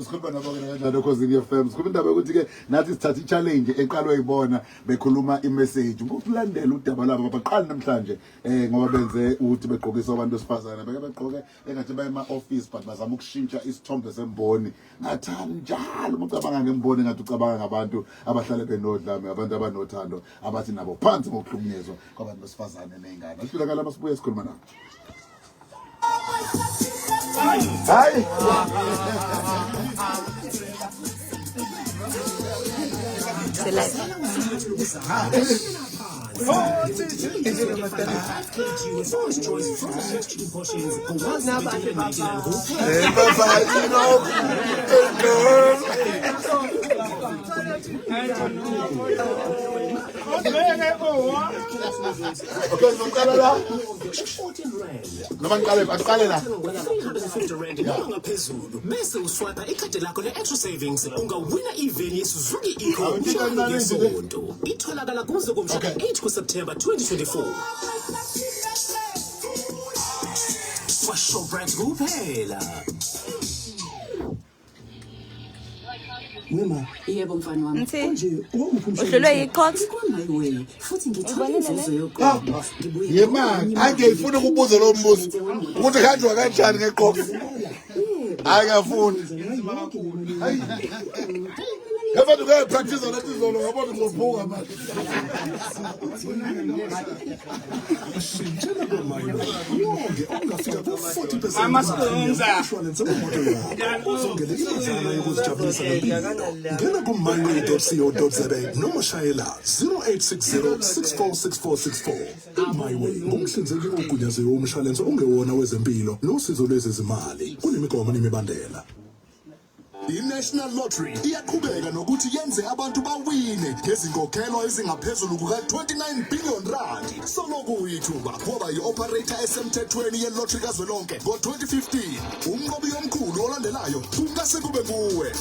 Sikhuluma nabo kanjalo Khosini FM. Sikhuluma indaba yokuthi ke nathi sithatha i-challenge eqalwe yibona bekhuluma i-message. Ngokulandela udaba labo baqala namhlanje ngoba benze ukuthi begqokisa abantu besifazana beke begqoke engathi baye ema-office but bazama ukushintsha isithombe semboni. Ngathani njalo ucabanga ngemboni ngathi ucabanga ngabantu abahlale benodlame abantu abanothando abathi nabo phansi ngokuhlukunyezwa kwabantu besifazane nezingane. Asifika ngala masibuye sikhuluma nabo. Hi. Bese uswipe ikhadi lakho le-extra savings ungawina iveni yeSuzuki Eco njalo ngesonto. Itholakala kuze kumhla 8 kuSeptemba 2024. Shoprite kuphela. Mama, yebo mfana wami. Nje uhlelwe yiqoqo futhi ngithole inzuzo yokuqala. Yema, ake ngifuna ukubuza lo mbuzo ukuthi kanjwa kanjani ngeqoqo. Akafuni. Yabantu ke practice lathi izolo ngabona ngophuka manje. Shintshela kwamayo. Yonke ongafika ku-40% Amasunza. insurance yemoto yakho. Uzongena imizana yokuzijabulisa ngempilo. Ngena ku-myway.co.za noma shayela 0860 646464. iMyWay ngumhlinzeki ogunyaziwe womshwalense ongewona wezempilo nosizo lwezezimali. Kunemigomo nemibandela. I-National Lottery iyaqhubeka nokuthi yenze abantu bawine ngezinkokhelo ezingaphezulu kuka-29 billion rand. Soloku yithuba kwaba yi-operator esemthethweni ye-lottery kazwelonke ngo-2015. Umnqobi omkhulu olandelayo kungase kube nguwe.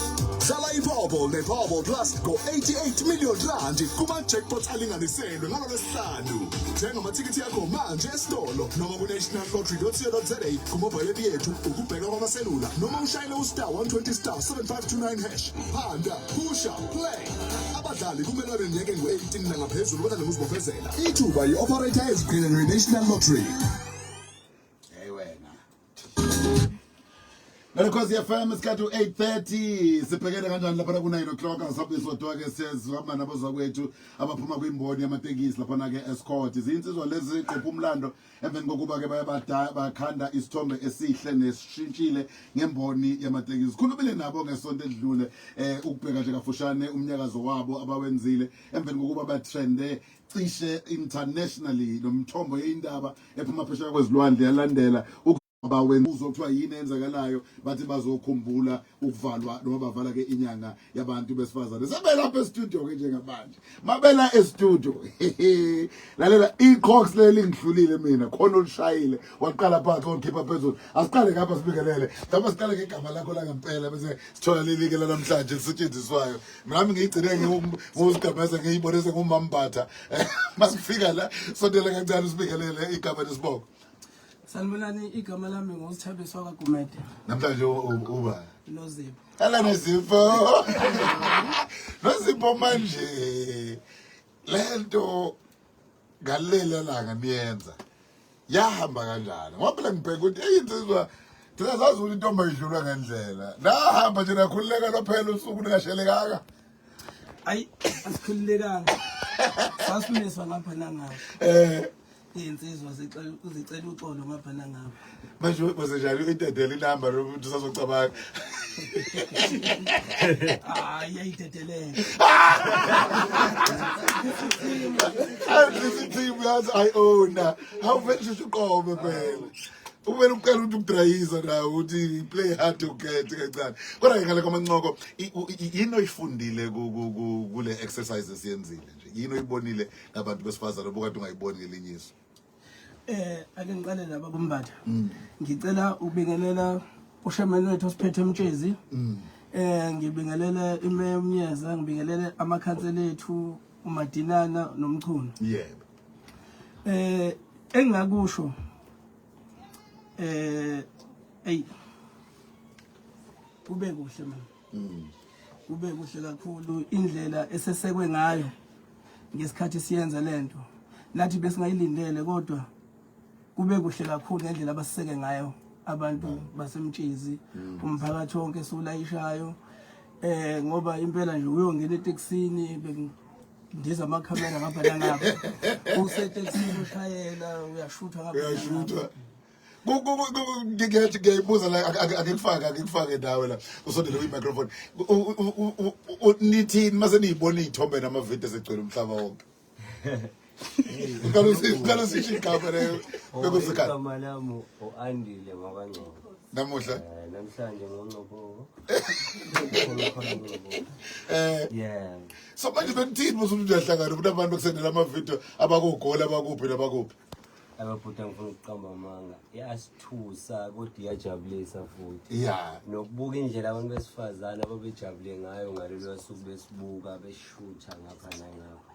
Dlala i-Powerball ne-Powerball Plus ngo-88 million rand kuma-jackpot alinganiselwe ngalo-Lwesihlanu. Thenga amathikithi yakho manje esitolo noma ku-nationallottery.co.za kumobile app yethu ukubheka kwamaselula noma ushayele u-star 120 *7529 hash. Phanda, pusha, play. Abadlali kumele babe neminyaka engu-18 nangaphezulu kodwa nokuzibophezela. Ithuba yi-operator ezigcina ne-National Lottery. Hey wena. Ngakhosi FM isikhathi u8:30 sibhekele kanjani lapha ku 9 o'clock asabe sodwa ke siyahamba nabazwa kwethu abaphuma kwimboni yamatekisi lapha ke escort izinsizwa lezi iqopha umlando emveni kokuba ke bakhanda isithombe esihle nesishintshile ngemboni yamatekisi. Sikhulumile nabo ngesonto edlule ukubheka nje kafushane umnyakazo wabo abawenzile emveni kokuba batrende cishe internationally nomthombo yeindaba ephuma phesheya kwezilwandle yalandela abawenza uzokuthiwa yini enzakalayo bathi bazokhumbula ukuvalwa noma bavala ke inyanga yabantu besifazane sebelapha e-studio ke njengamanje mabela e-studio lalela iCox leli ngidlulile mina khona olishayile waqala phakathi okhipha phezulu asiqale ngapha sibikelele ngoba siqale ngegama lakho la ngempela bese sithola leli ke namhlanje lisetshenziswayo nami ngiyigcine ngizigabeza ngiyibonise ngumambatha masifika la sondela kancane sibikelele igama lesibongo. Sanibonani igama lami ngosithabiswa kaGumede. Namhlanje uba Nozipho. Ala Nozipho. Nozipho manje lento ngalela langa niyenza. Yahamba kanjani? Ngoba phela ngibheka ukuthi insizwa thina sazi ukuthi intombi idlulwa ngendlela. Nahamba nje nakhululeka lophela usuku ningashelekanga. Ayi asikhululekanga. Sasimiswa ngapha nangapha. Insizwa uzicela uxolo ngapha nangapha. Manje basenjalo intedela inamba lomuntu sasocabanga. Hayi ayiteteleke. Team yazi I own. How much you qobe phela. Uvela ucela ukuthi ukudrayiza nawo uthi play hard to get kancane. Kodwa ngale kwamancoko yini oyifundile kule exercises yenzile nje. Yini oyibonile ngabantu besifazane obukade ungayiboni ngelinyiso. Ake ngiqale laba kumbatha. Ngicela ubingelela ushamani wethu osiphethe emtshezi. Ngibingelela imeya Mnyeza, ngibingelela amakhansela ethu uMadinana noMchunu. Yebo. Engakusho kube kuhle man. Kube kuhle kakhulu indlela esesekwe ngayo ngesikhathi siyenza lento. Nathi besingayilindele kodwa kube kuhle kakhulu ngendlela abasiseke ngayo abantu basemtshezi umphakathi wonke solayishayo ngoba impela nje uyongena eTexini ndiza amakhamera ngapha la ngapha useTexini ushayela uyashutha ngapha uyashutha ngiyathi ngiyibuza la akekufake ndawo la usondele kwi-microphone nithini mase niyibona iy'thombe namavidiyo segcwele umhlaba wonke. Ngalo sishi kamera bekusikhathi. Igama lami uAndile Mabangcobo. Namuhla Namhlanje ngoNcopho. Yeah. So manje benithini musuku uyahlangana kunabantu bekusendela amavidiyo abakugola abakuphi nabakuphi. Ababhuta ngifuna ukuqamba amanga. Yasithusa kodwa iyajabulisa futhi. Yeah. Nokubuka indlela abantu besifazana ababejabule ngayo ngalelo suku besibuka beshutha ngapha nangapha.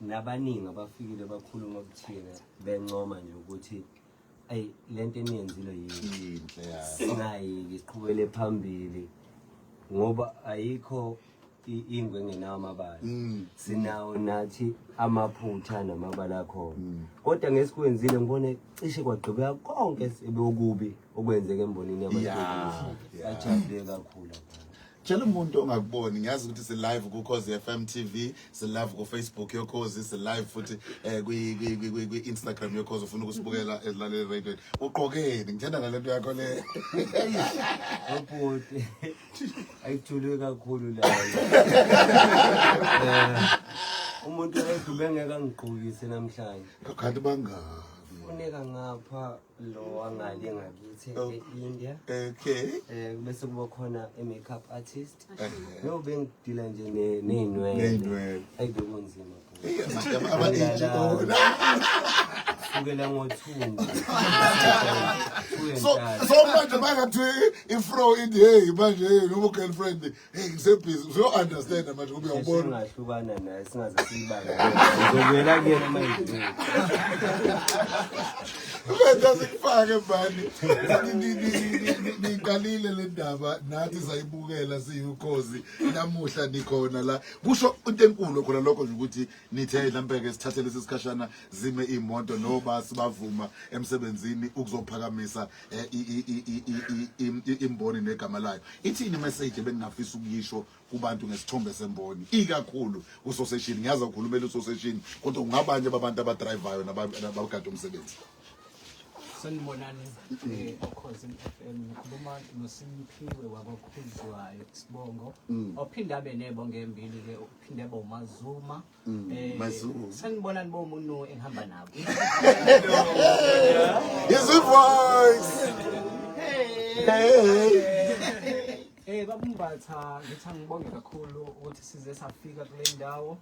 Nabaningi abafikile bakhuluma kuthina bencoma nje ukuthi ayi lento eniyenzile yinhle singayiki siqhubele phambili ngoba ayikho ingwe engenawo amabala sinawo nathi amaphutha namabala khona kodwa ngesikwenzile ngibone cishe kwagqibeka konke sebeyokubi okwenzeka embonini yabantu ajabule kakhulu. Tshela umuntu ongakuboni ngiyazi ukuthi si live ku Khosi FM TV, si live ku Facebook yoKhosi, si live futhi kwi Instagram yoKhosi ufuna ukusibukela ezilaleli radio. Uqokeni ngithanda nalento yakho le. Ubhuti ayithulwe kakhulu la. Umuntu edube ngeke ngigqokise namhlanje. Kanti banga Uneka ngapha lo angale ngakithi eIndia. Okay. Bese kuba khona makeup artist. No bengidila nje nezinwele. Ayibekunzima. Ukela ngothunga. So manje bangathi ifro in hey manje no girlfriend hey ngisebhizi so understand manje kube uyabona singahlukana naye singaze sibanga ngizobela kuyena manje Benda sikufake bani nikalile le ndaba nathi sayibukela siyukhozi namuhla nikhona la kusho into enkulu khona lokho nje ukuthi nithe mhlawumbe ke sithathele isikhashana zime imoto noba sibavuma emsebenzini ukuzophakamisa imboni negama layo. Ithini message bengingafisa ukuyisho kubantu ngesithombe semboni ikakhulu usoseshini ngiyaza ukukhulumela usoseshini kodwa ungabanye abantu abadrivayo nabagada umsebenzi. Sanibonani Ukhozi FM ngikhuluma noSimphiwe wakwaKhuzwayo Sibongo ophinde abe nebonge embili ke uphinde abe uMazuma sanibonani bomuntu engihamba nabo His voice babumbatha ngithi ngibonge kakhulu ukuthi size safika kule ndawo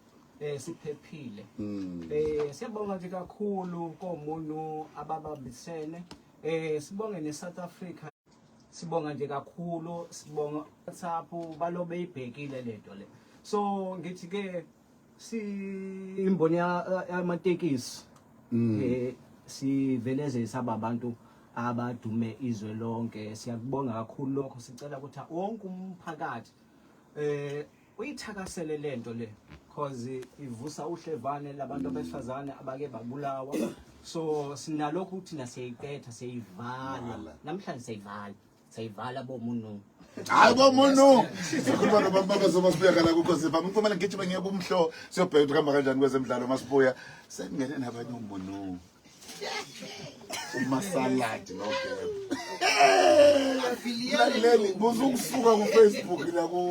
siphephile siyabonga nje kakhulu komuntu ababambisene sibonge neSouth Africa sibonga nje kakhulu sibonga WhatsApp balobe ibhekile lento le so ngithi ke si imboni yamatekisi siveleze sababantu abadume izwe lonke siyakubonga kakhulu lokho sicela ukuthi wonke umphakathi uyithakasele lento le because ivusa uhlevane labantu abesifazane abake babulawa so sinalokho ukuthi nasiyayiphetha siyivala namhlanje siyivala bomuntu hayi bomuntu sikhuluma nobaba zomasibuya kana kuKhosi FM ngifumana ngigijima ngiyeba umhlo siyobheka ukuthi kuhamba kanjani kwezemidlalo masibuya sengene nabanye umuntu umasaladi nobheka Leli buzukusuka ku Facebook la ku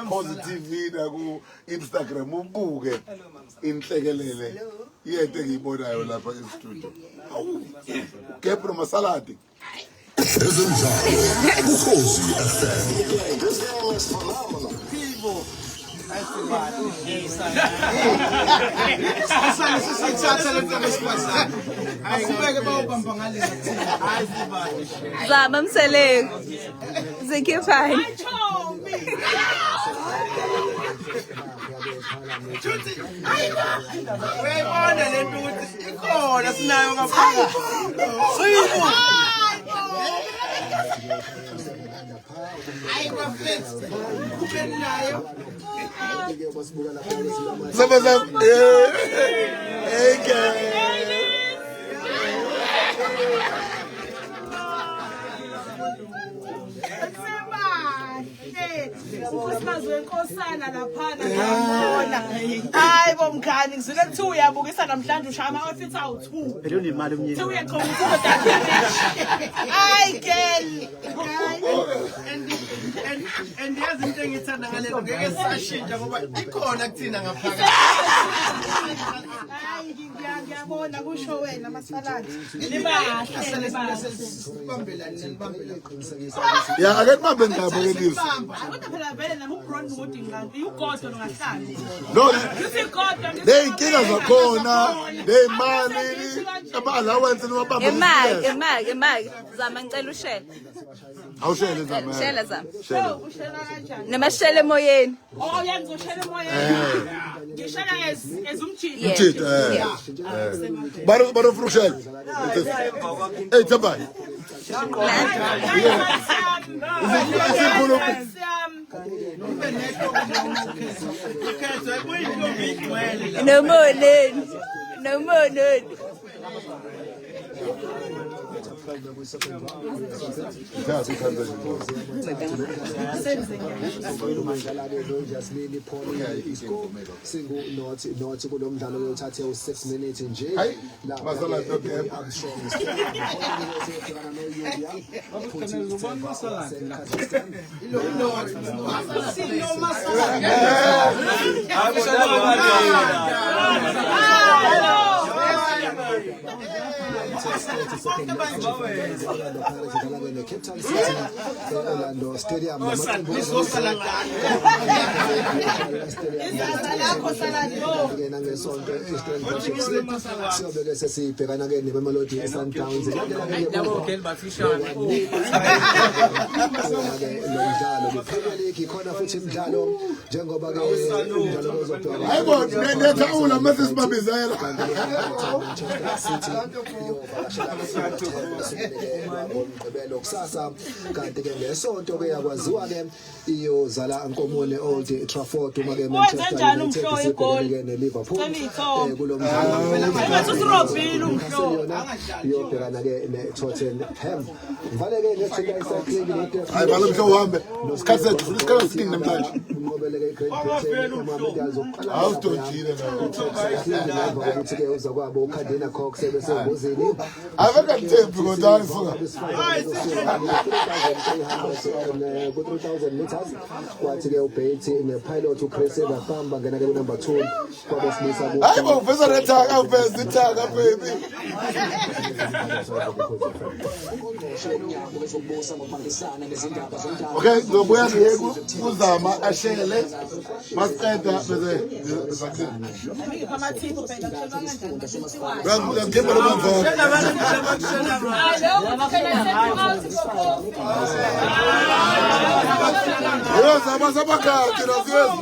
Positive na ku Instagram ubuke inhlekelele yente engiyibonayo lapha e studio awu Gabriel Masaladi Ezemidlalo Ukhozi FM. This game is phenomenal. people Zama mseleng. Zikhiphayo. Uyayibona lento ukuthi ikhona sinayo ngaphakathi. Hayi kwafethu. Kubenayo. Sabazam Ukhosazwe inkosana laphana ngiyabona. Hayi bomkhani ngizile kuthi uyabukisa namhlanje ushaya ama-outfit awu-2. Phela unemali umnyeni. Uyaqhubeka hayi girl. And yazi into engithanda ngalento ngeke sashintsha ngoba ikhona kuthina ngaphakathi. Hayi ngiyabona kusho wena masaladi. Libahle ya ake mabhe ngabo ke lizwe kodwa phela vele nami uBron Wood ngani ugodo ngahlala. no Isigodo leyinkinga zakhona leyimali abalawenze nobamba Emaki. Zama ngicela ushele. awushele zama Shela zama. ushela kanjani? Namashele emoyeni. Oh yangizoshela emoyeni. Ngishela ezumjini. Mjita baro frushel hey tabay No more. Nothi kulomdlalo uyothathe u6 minutes nje masala Orlando Stadium siyobeke sesibhekana ke neMamelodi Sundowns lo mdlalo Premier League khona futhi imidlalo njengoba ke umdlalo ozodwa hayibo nethawula mase sibambizela ngibelo kusasa kanti ke ngesonto ke yakwaziwa ke iyozala Nkomone Old Trafford uma ke Manchester United ke neLiverpool kulomdlalo Usirobhile umhlo. iyobhekana ke neTottenham vale ke nethika isaklini hayi balomhlo uhambe isikhathi sethu isikhathi siningi namhlanje unqobele ke Great Britain uMahmoud azoqala awudojile la ukuthi ke uza kwabo uCardina Cox bese ngozini Avekathembi kodwa ayisuka. Ku-3,000 meters kwathi-ke uBetty nepilot uChris Ngapamba ngena-ke ku-number 2 kwabesilisa Hayi baveza rethaka uveza ithaka baby. Okay, ngobuya ngiye kuzama ashele masiqeda bese ngikho lo mfo. Yo zama sabakati razwezo.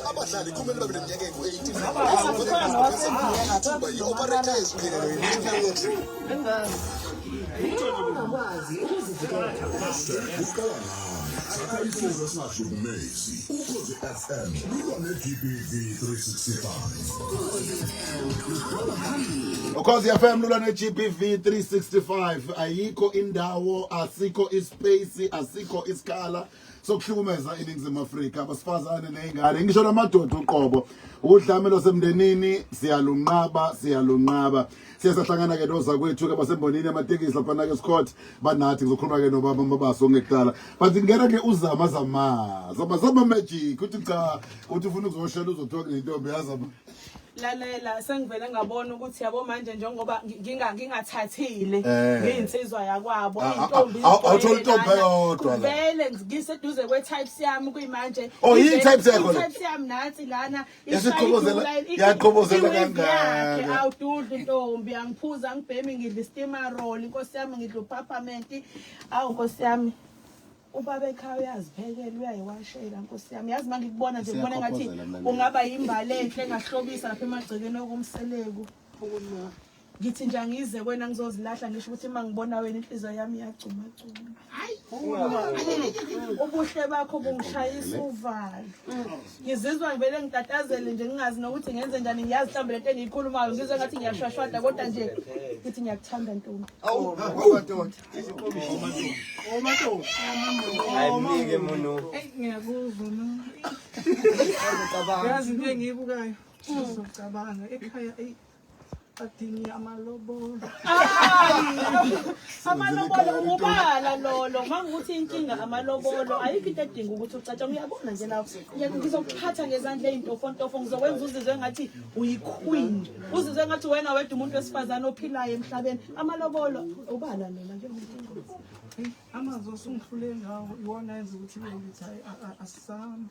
Abadlali kumele babe neminyaka engu-18 yi-operator eziphelelwe FM GBV 365 Ukhozi FM lula ne-GBV 365 ayikho indawo asikho ispace asikho isikhala sokuhlukumeza iningizimu Afrika abasifazane nezingane ngisho namadoda uqobo udlamelo semndenini siyalunqaba siyasahlangana ke noza kwethu ke basembonini amatekisi laphana ke Scott banathi ngizokhuluma ke nobaba mabaso ngekudala but ngena ke uzama magic uthi cha uthi ufuna ukuzoshela uzothoka nentombi yazama lalela sengivele ngabona ukuthi yabo manje njengoba ngingathathile ngiyinsizwa yakwabo intombi awuthola intombi eyodwa la vele ngiseduze kwe-types yami kuyimanje i-types yakho i-types yami nathi lana yaqhobozela kangaka awududla intombi angiphuza ngibhemi ngidla steamer roll inkosi yami ngidla upapament awu nkosi yami ubaba ekhaya uyaziphekela uyayiwashela nkosi yami yazi mangikubona nje ngibona ngathi ungaba yimbali enhle engahlobisa lapha emagcekeni okumseleko ngithi nje angize wena ngizozilahla ngisho ukuthi mangibona wena inhliziyo yami iyacuma hayi ubuhle bakho bungishayisa uvalo ngizizwa ngivele ngitatazele nje ngingazi nokuthi ngenze njani ngiyazi mhlawumbe lento engiyikhulumayo ngizwe ngathi ngiyashwashwada kodwa nje ngithi ngiyakuthanda ntombi ayimike muno ngiyakuzwa no yazi into engiyibukayo uzocabanga ekhaya adingi amalobolo amalobolo ubala lolo mangukuthi inkinga amalobolo ayikho into edinga ukuthi ucatsha uyabona nje lawo ngizokuphatha ngezandla ezintofontofo ngizokwenza uzizwe ngathi uyiqueen uzizwe ngathi wena wedwa umuntu wesifazane ophilayo emhlabeni amalobolo ubala lona njengomuntu amazwi osungihlule ngawo iwona yenza ukuthi ngithi asisami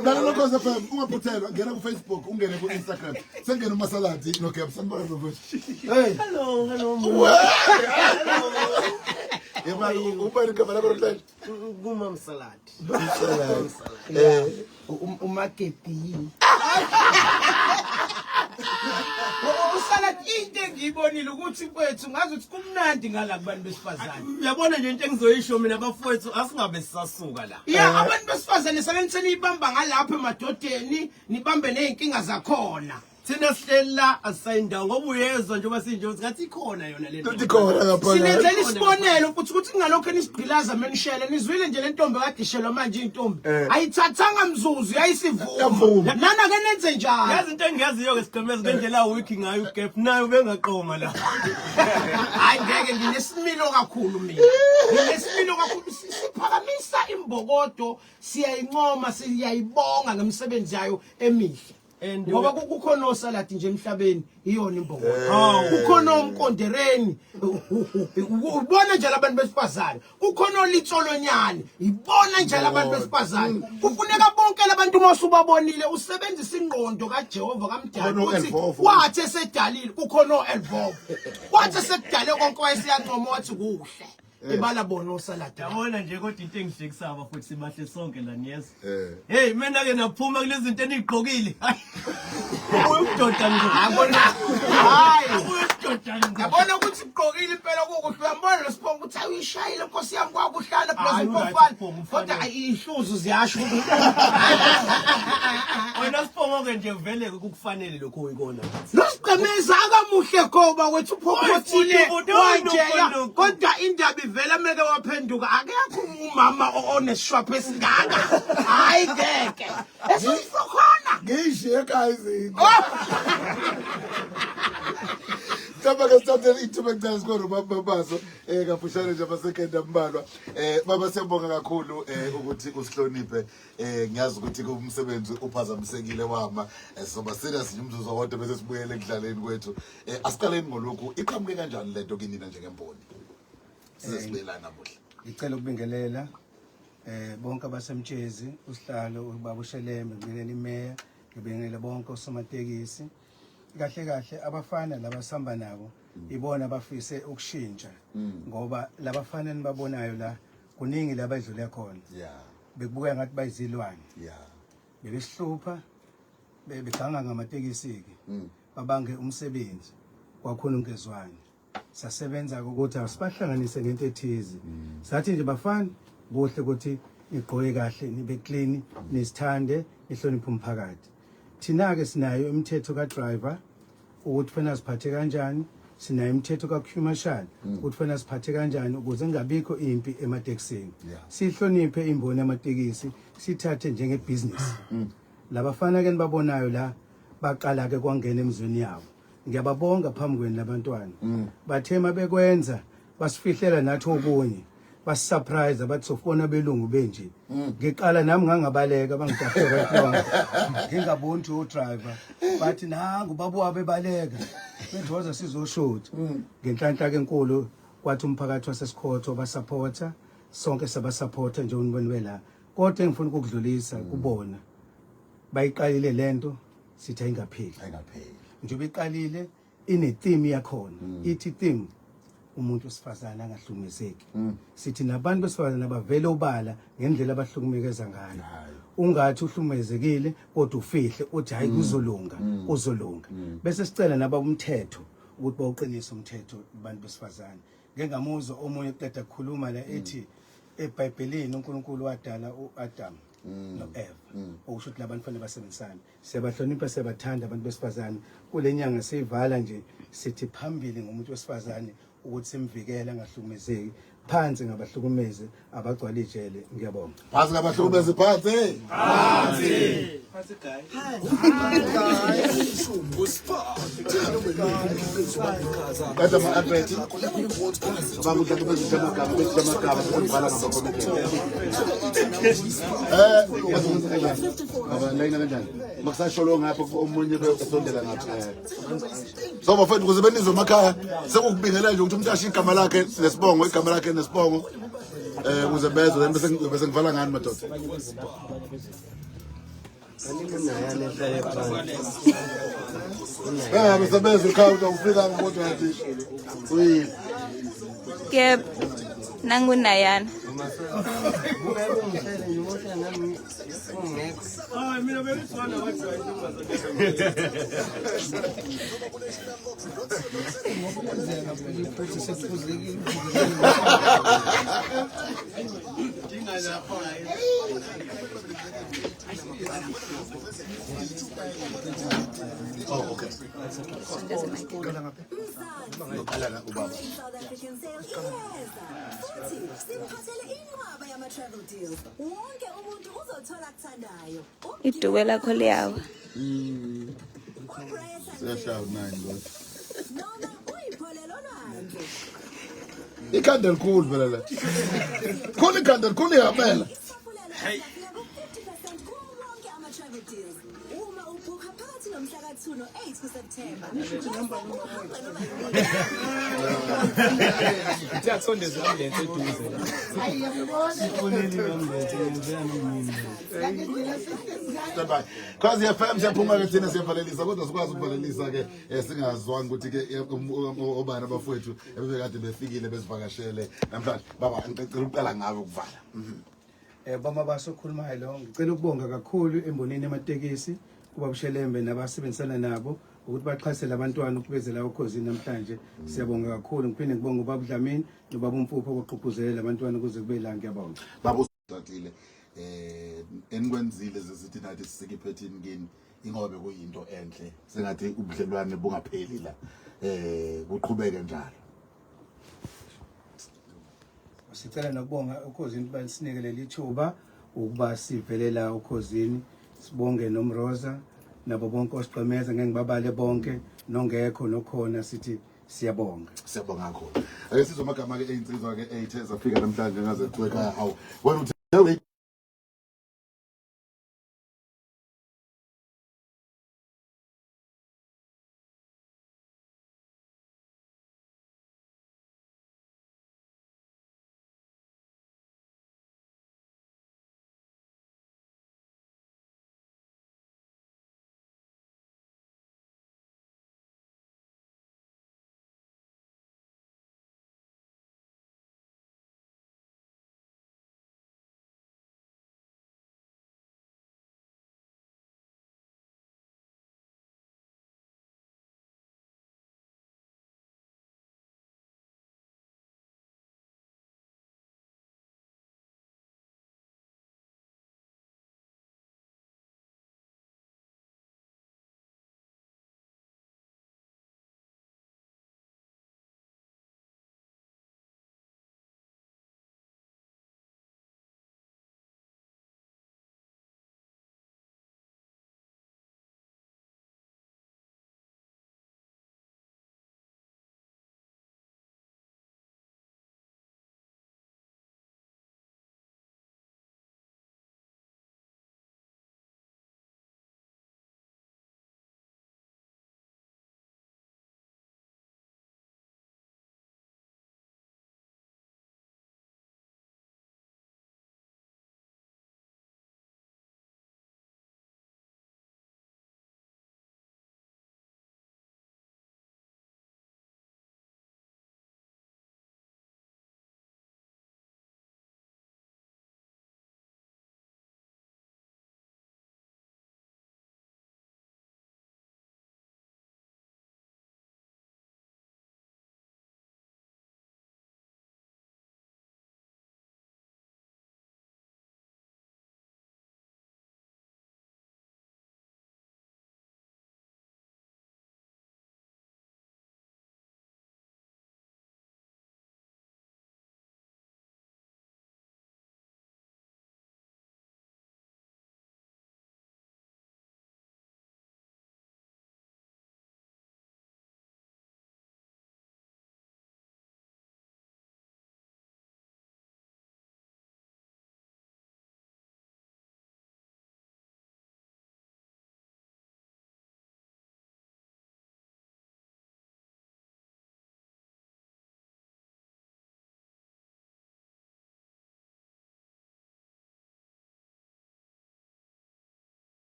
Ngalo koza FM ungaphuthelwa ngena ku Facebook ungene ku Instagram sengena uMasaladi no Gap sanibona mfowethu hey hello yeba ubani kamera bro Kuma Msaladi umaketi usalad into engiyibonile ukuthi kwethu ngazi ukuthi kumnandi ngala kubantu besifazane Uyabona nje into engizoyisho mina bafowethu asingabe sisasuka la. ya abantu besifazane selentseni ibamba ngalapha emadodeni nibambe nezinkinga zakhona Thina sihleli la asayindawo ngoba uyezwa njengoba sinje ukuthi ngathi ikhona yona le nto. ikhona ngapha sinenzela isibonelo futhi ukuthi ngalokho enisigqilaza menishele nizwile nje le ntombi kade ishelwa manje intombi ayithathanga mzuzu yayisivuma nana ke nenze njalo Yazi into engiyaziyo ke sigqemeza ngendlela wiki ngayo uGap nayo bengaqoma la. hayi ngeke nginesimilo kakhulu mina nginesimilo kakhulu siphakamisa imbokodo siyayincoma siyayibonga ngemisebenzi yayo emihle ngoba kukhona osaladi nje emhlabeni iyona imbokodo kukhona omkondereni ubona nje labantu besifazane kukhona olitsolonyane ibona nje labantu besifazane kufuneka bonke labantu mosubabonile usebenzisa ingqondo kaJehova kaMdali ukuthi wathi esedalile kukhona oElvovo wathi esekudale konke wayesiyancoma wathi kuhle ibala bona osalada yabona nje kodwa into engishekisaba futhi sibahle sonke la niyeza hey mina ke naphuma kulezi zinto enigqokile uyudoda ngiyabona hayi yabona ukuthi ugqokile impela kukuhle uyambona lesiphongo ukuthi ayishayile Nkosi yami kwakuhlala plus umfana kodwa ihluzu ziyasho wena siphongo ke nje vele ukufanele lokho uyikona losiqemeza akamuhle ngoba wethu uphokothile wajeya kodwa indaba ivela meke waphenduka akekho umama oneshwapha esingaka hayi ngeke esikhona ngishiye kazi Kama kasithathela ithuba encane sikoro bababazo kafushane nje abasekenda ambalwa baba siyabonga kakhulu ukuthi usihloniphe ngiyazi ukuthi kumsebenzi uphazamisekile wama soba serious nje umzuzu wonke bese sibuyele ekudlaleni kwethu asiqaleni ngolokhu iqhamuke kanjani lento kinina njengemboni sizibelana namuhla ngicela ukubingelela bonke abasemtshezi usihlalo ubaba uShelembe ngibingelela imeya ngibingelela bonke osomatekisi kahle kahle abafana labasamba nabo ibona bafise ukushintsha ngoba labafana nibabonayo la kuningi labadlule khona bekubuka ngathi bayizilwane bebesihlupha bebeganga ngamatekisi ke babange umsebenzi kwakhona ungezwani sasebenza ukuthi asibahlanganise ngento ethize sathi nje bafana kuhle ukuthi igqoke kahle nibe clean nisithande nihloniphe umphakathi thina ke sinayo imithetho ka driver ukuthi fena siphathe kanjani sinayo imithetho ka commercial ukuthi fena siphathe kanjani ukuze ngabikho impi ematekisini sihloniphe imboni yamatekisi sithathe njenge business labafana ke nibabonayo la baqala ke kwangena emzweni yabo ngiyababonga phambi kwenu labantwana bathema bekwenza basifihlela nathi okunye basisurprise abathi sofona belungu benje ngiqala nami ngangabaleka bangidafela kwanga ngingaboni u driver bathi nangu babu wabe baleka bendoza sizoshutha ngenhlanhla ke enkulu kwathi umphakathi wasesikhotho basupporta sonke sabasupporta nje uniboniwe la kodwa engifuna ukudlulisa kubona bayiqalile lento sithi ayingapheli njengoba iqalile ine theme yakhona ithi theme umuntu wesifazana angahlumezeki sithi nabantu besifazana bavele obala ngendlela abahlukumekeza ngayo ungathi uhlumezekile kodwa ufihle uthi hayi kuzolunga uzolunga bese sicela naba umthetho ukuthi bawuqinise umthetho abantu besifazana ngengamuzo omunye uqeda ukukhuluma la ethi eBhayibhelini uNkulunkulu wadala uAdam noEva okusho ukuthi labantu fanele basebenzisane siyabahlonipha siyabathanda abantu besifazane kulenyanga siyivala nje sithi phambili ngomuntu wesifazane ukuthi simvikele angahlukumezeki phansi ngabahlukumeze abagcwala ijele ngiyabonga phansi ngabahlukumeze phansi Kata ma-advert Bago dito ba siya magkama Pala nga ba lain na dyan magsasholo nga pag umunye ba kasondela nga so bafethu kuze benizwe emakhaya sekukubingelela nje ukuthi umuntu ashiye igama lakhe nesibongo ukuze bezwe bese ngivala ngani madoda besebenza ukhawunta ufika ngimoto yathi uyi Yep. Nangunayana. Oh, okay. Iduwe lakho liyawa. Ikhanda elikhulu phela la. Khona ikhanda elikhulu ihambela. Uma ubhuka phakathi 2 no-8 kuSepthemba. Cause FM siyaphuma ke thina siyavalelisa kodwa sikwazi ukuvalelisa ke singazwanga ukuthi ke obani abafowethu ebekade befikile bezivakashele namhlanje baba ngicela uqala ngawe ukuvala. Bama basokhulumayo lo ngicela ukubonga kakhulu embonini ematekisi kuba Bushelembe nabasebenzisana nabo ukuthi baxhase labantwana ukubezela ukhosini namhlanje. Siyabonga kakhulu ngiphinde ngibonga ubaba Dlamini nobaba uMfupho oqhubuzela labantwana ukuze kube la ngiyabonga. Baba usatile enikwenzile zesithi nathi sisekiphethini kini ingobe kuyinto enhle sengathi ubudlelwane bungapheli la kuqhubeke njalo. Sicela nokubonga ukhosini basinikele lithuba ukuba sivelela ukhosini sibonge noMroza nabo bonke osiqhemeza ngeke ngibabale bonke nongekho nokhona sithi siyabonga. Siyabonga kakhulu. Ake sizomagama ke einsizwa ke 8 ezafika namhlanje ngaze kucweka hawu wena uthi